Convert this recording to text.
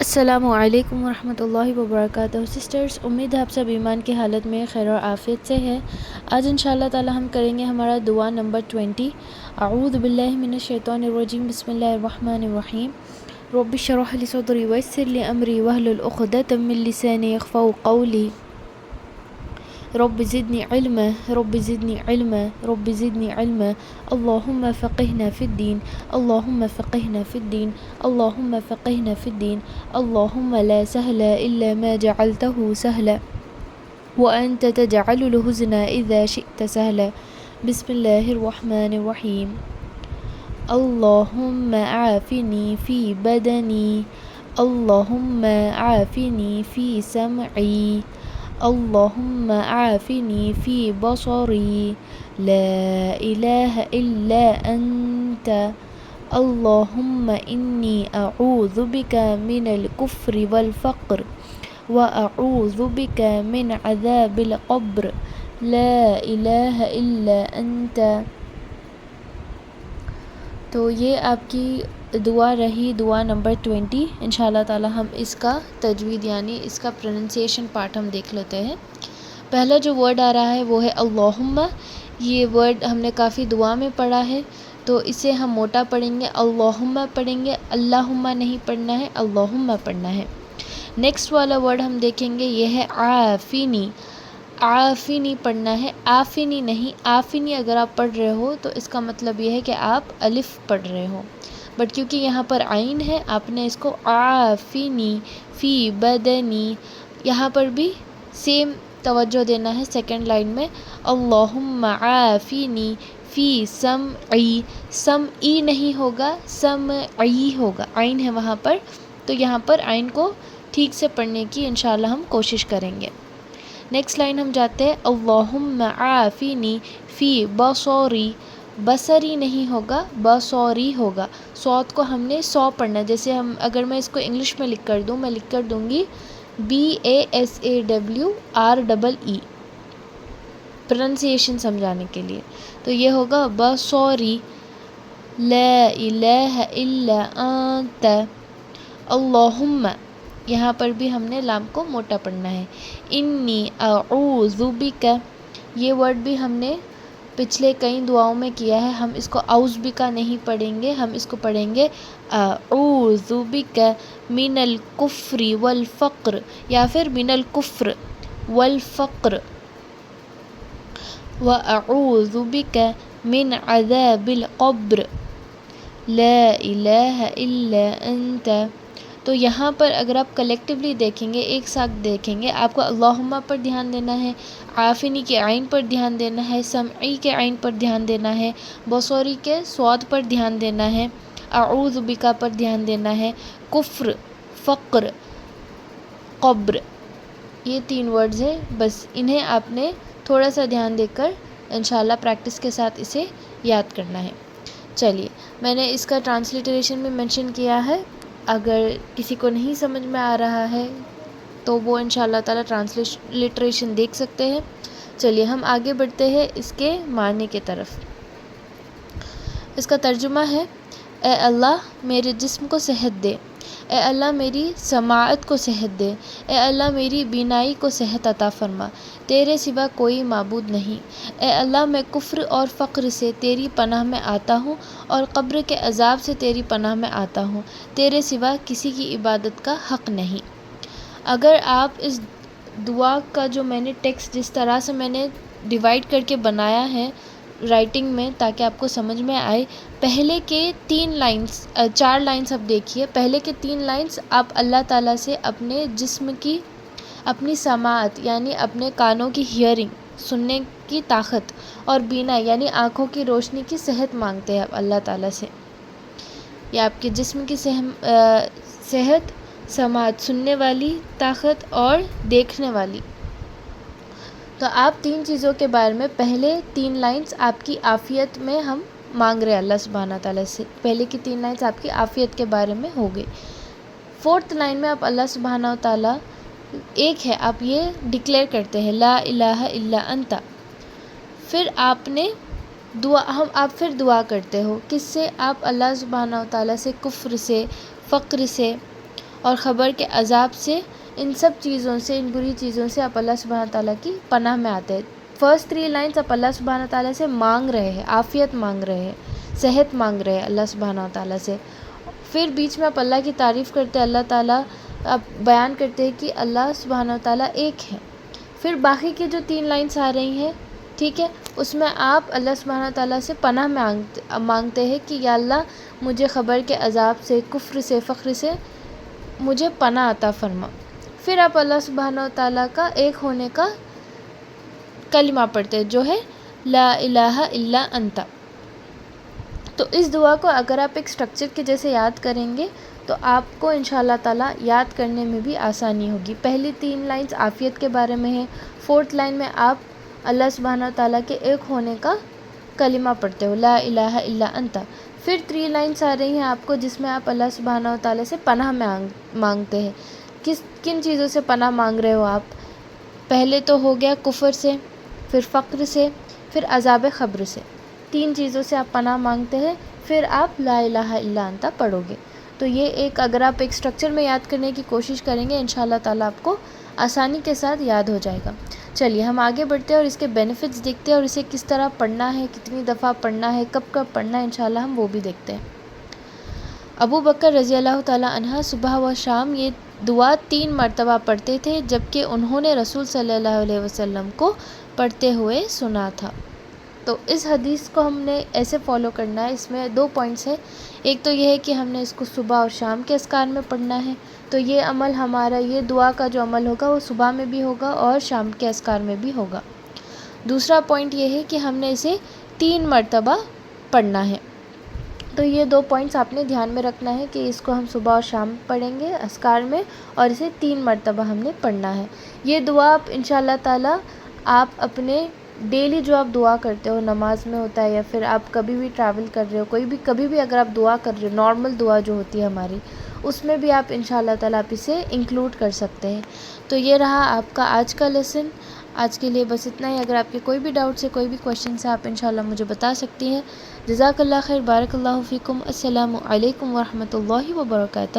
السلام علیکم ورحمۃ اللہ وبرکاتہ سسٹرز، امید ہے آپ سب ایمان کی حالت میں خیر اور عافیت سے ہے۔ آج انشاءاللہ تعالی ہم کریں گے ہمارا دعا نمبر 20۔ اعوذ باللہ من الشیطان الرجیم، بسم اللہ الرحمن الرحیم۔ رب اشرح لی صدری ویسر لی امری واحلل عقدۃ من لسانی یفقہوا قولی۔ رب زدنی علما، رب زدنی علما، رب زدنی علما۔ اللہم فقہنا فی الدین، اللہم فقہنا فی الدین، اللہم فقہنا فی الدین۔ اللہم لا سہل الا ما جعلتہ سہلا وانت تجعل الحزن اذا شئت سہلا۔ بسم اللہ الرحمن الرحیم۔ اللہم عافنی فی بدنی، اللہم عافنی فی سمعی، اللہم عافنی فی بصری، لا الہ الا انت۔ اللہم انی اعوذ بک من الکفر والفقر واعوذ بک من عذاب القبر، لا الہ الا انت۔ تو یہ آپ کی دعا رہی، دعا نمبر 20۔ انشاءاللہ تعالی ہم اس کا تجوید یعنی اس کا پروننسیشن پارٹ ہم دیکھ لیتے ہیں۔ پہلا جو ورڈ آ رہا ہے وہ ہے اللہم۔ یہ ورڈ ہم نے کافی دعا میں پڑھا ہے، تو اسے ہم موٹا پڑھیں گے، اللہم پڑھیں گے، اللہم نہیں پڑھنا ہے، اللہم پڑھنا ہے۔ نیکسٹ والا ورڈ ہم دیکھیں گے، یہ ہے عافنی۔ عافنی پڑھنا ہے، آفنی نہیں۔ آفنی اگر آپ پڑھ رہے ہو تو اس کا مطلب یہ ہے کہ آپ الف پڑھ رہے ہو، بٹ کیونکہ یہاں پر عین ہے آپ نے اس کو عافنی فی بدنی، یہاں پر بھی سیم توجہ دینا ہے سیکنڈ لائن میں۔ اللہم عافنی فی سمعی، سمعی نہیں ہوگا، سمعی ہوگا، عین ہے وہاں پر، تو یہاں پر عین کو ٹھیک سے پڑھنے کی انشاءاللہ ہم کوشش کریں گے۔ نیکسٹ لائن ہم جاتے ہیں، اللہم عافنی فی بصری، بصری نہیں ہوگا، بصری ہوگا، صوت کو ہم نے سو پڑھنا ہے۔ جیسے ہم اگر میں اس کو انگلش میں لکھ کر دوں، میں لکھ کر دوں گی BASAWREE، پروننسیشن سمجھانے کے لیے، تو یہ ہوگا بصری، لا الہ الا انت۔ اللہم، یہاں پر بھی ہم نے لام کو موٹا پڑھنا ہے۔ انی اعوذ بک، یہ ورڈ بھی ہم نے پچھلے کئی دعاؤں میں کیا ہے، ہم اس کو اعوذ بک نہیں پڑھیں گے، ہم اس کو پڑھیں گے اعوذ بک من الکفر والفقر، یا پھر من الکفر والفقر، واعوذ بک من عذاب القبر، لا الہ الا انت۔ تو یہاں پر اگر آپ کلیکٹیولی دیکھیں گے، ایک ساتھ دیکھیں گے، آپ کو اللہم پر دھیان دینا ہے، عافنی کے عین پر دھیان دینا ہے، سمعی کے عین پر دھیان دینا ہے، بصری کے صاد پر دھیان دینا ہے، اعوذ بکا پر دھیان دینا ہے، کفر، فقر، قبر، یہ 3 ورڈز ہیں، بس انہیں آپ نے تھوڑا سا دھیان دے کر انشاءاللہ پریکٹس کے ساتھ اسے یاد کرنا ہے۔ چلیے، میں نے اس کا ٹرانسلیٹریشن بھی مینشن کیا ہے، اگر کسی کو نہیں سمجھ میں آ رہا ہے تو وہ انشاءاللہ تعالی ٹرانسلیٹریشن دیکھ سکتے ہیں۔ چلیے ہم آگے بڑھتے ہیں اس کے معنی کی طرف۔ اس کا ترجمہ ہے، اے اللہ میرے جسم کو صحت دے، اے اللہ میری سماعت کو صحت دے، اے اللہ میری بینائی کو صحت عطا فرما، تیرے سوا کوئی معبود نہیں۔ اے اللہ میں کفر اور فقر سے تیری پناہ میں آتا ہوں، اور قبر کے عذاب سے تیری پناہ میں آتا ہوں، تیرے سوا کسی کی عبادت کا حق نہیں۔ اگر آپ اس دعا کا جو میں نے ٹیکسٹ جس طرح سے میں نے ڈیوائڈ کر کے بنایا ہے رائٹنگ میں تاکہ آپ کو سمجھ میں آئے، پہلے کے 4 لائنز اب دیکھیے، پہلے کے 3 لائنز آپ اللہ تعالیٰ سے اپنے جسم کی، اپنی سماعت یعنی اپنے کانوں کی ہیئرنگ، سننے کی طاقت، اور بینا یعنی آنکھوں کی روشنی کی صحت مانگتے ہیں آپ اللہ تعالیٰ سے، یا آپ کے جسم کی صحت، سماعت سننے والی طاقت اور دیکھنے والی۔ تو آپ 3 چیزوں کے بارے میں پہلے 3 لائنز آپ کی عافیت میں ہم مانگ رہے ہیں اللہ سبحانہ تعالیٰ سے، پہلے کی 3 لائنز آپ کی عافیت کے بارے میں ہو گئی۔ 4تھ لائن میں آپ اللہ سبحانہ تعالیٰ ایک ہے، آپ یہ ڈکلیئر کرتے ہیں لا الہ الا انت، پھر آپ پھر دعا کرتے ہو، کس سے؟ آپ اللہ سبحانہ تعالیٰ سے کفر سے، فقر سے اور خبر کے عذاب سے، ان سب چیزوں سے، ان بری چیزوں سے آپ اللہ سبحانہ تعالیٰ کی پناہ میں آتے ہیں۔ فرسٹ 3 لائنز آپ اللہ سبحانہ تعالیٰ سے مانگ رہے ہیں، عافیت مانگ رہے ہیں، صحت مانگ رہے ہیں اللہ سبحانہ تعالیٰ سے۔ پھر بیچ میں آپ اللہ کی تعریف کرتے ہیں، اللہ تعالیٰ آپ بیان کرتے ہیں کہ اللہ سبحانہ تعالیٰ ایک ہے۔ پھر باقی کے جو 3 لائنز آ رہی ہیں، ٹھیک ہے، اس میں آپ اللہ سبحانہ تعالیٰ سے پناہ مانگتے ہیں کہ یا اللہ مجھے خبر کے عذاب سے، کفر سے، فقر سے مجھے پناہ عطا فرما۔ پھر آپ اللہ سبحانہ تعالیٰ کا ایک ہونے کا کلمہ پڑھتے ہیں جو ہے لا الہ الا انت۔ تو اس دعا کو اگر آپ ایک سٹرکچر کے جیسے یاد کریں گے تو آپ کو انشاءاللہ تعالیٰ یاد کرنے میں بھی آسانی ہوگی۔ پہلی 3 لائنز عافیت کے بارے میں ہے، 4تھ لائن میں آپ اللہ سبحانہ تعالیٰ کے ایک ہونے کا کلمہ پڑھتے ہو لا الہ الا انت۔ پھر 3 لائنز آ رہی ہیں آپ کو جس میں آپ اللہ سبحانہ تعالیٰ سے پناہ مانگتے ہیں۔ کن چیزوں سے پناہ مانگ رہے ہو آپ؟ پہلے تو ہو گیا کفر سے، پھر فقر سے، پھر عذاب قبر سے۔ 3 چیزوں سے آپ پناہ مانگتے ہیں، پھر آپ لا الہ الا انت پڑھو گے۔ تو یہ ایک اگر آپ ایک سٹرکچر میں یاد کرنے کی کوشش کریں گے انشاءاللہ تعالیٰ آپ کو آسانی کے ساتھ یاد ہو جائے گا۔ چلیے ہم آگے بڑھتے ہیں اور اس کے بینیفٹس دیکھتے ہیں اور اسے کس طرح پڑھنا ہے، کتنی دفعہ پڑھنا ہے، کب کب پڑھنا ہے، انشاءاللہ ہم وہ بھی دیکھتے ہیں۔ ابو بکر رضی اللہ تعالیٰ عنہ صبح و شام یہ دعا 3 مرتبہ پڑھتے تھے، جبکہ انہوں نے رسول صلی اللہ علیہ وسلم کو پڑھتے ہوئے سنا تھا۔ تو اس حدیث کو ہم نے ایسے فالو کرنا ہے، اس میں 2 پوائنٹس ہیں۔ ایک تو یہ ہے کہ ہم نے اس کو صبح اور شام کے اذکار میں پڑھنا ہے، تو یہ عمل ہمارا، یہ دعا کا جو عمل ہوگا وہ صبح میں بھی ہوگا اور شام کے اذکار میں بھی ہوگا۔ دوسرا پوائنٹ یہ ہے کہ ہم نے اسے 3 مرتبہ پڑھنا ہے۔ تو یہ 2 پوائنٹس آپ نے دھیان میں رکھنا ہے کہ اس کو ہم صبح اور شام پڑھیں گے اذکار میں، اور اسے 3 مرتبہ ہم نے پڑھنا ہے۔ یہ دعا آپ انشاءاللہ تعالیٰ آپ اپنے ڈیلی جو آپ دعا کرتے ہو، نماز میں ہوتا ہے یا پھر آپ کبھی بھی ٹریول کر رہے ہو، کبھی بھی اگر آپ دعا کر رہے ہو، نارمل دعا جو ہوتی ہے ہماری، اس میں بھی آپ انشاءاللہ تعالیٰ آپ اسے انکلوڈ کر سکتے ہیں۔ تو یہ رہا آپ کا آج کا لیسن۔ آج کے لیے بس اتنا ہی۔ اگر آپ کے کوئی بھی ڈاؤٹس ہے، کوئی بھی کویشچنس ہے، آپ انشاءاللہ مجھے بتا سکتی ہیں۔ جزاک اللہ خیر، بارک اللہ فیکم، السلام علیکم ورحمۃ اللہ وبرکاتہ۔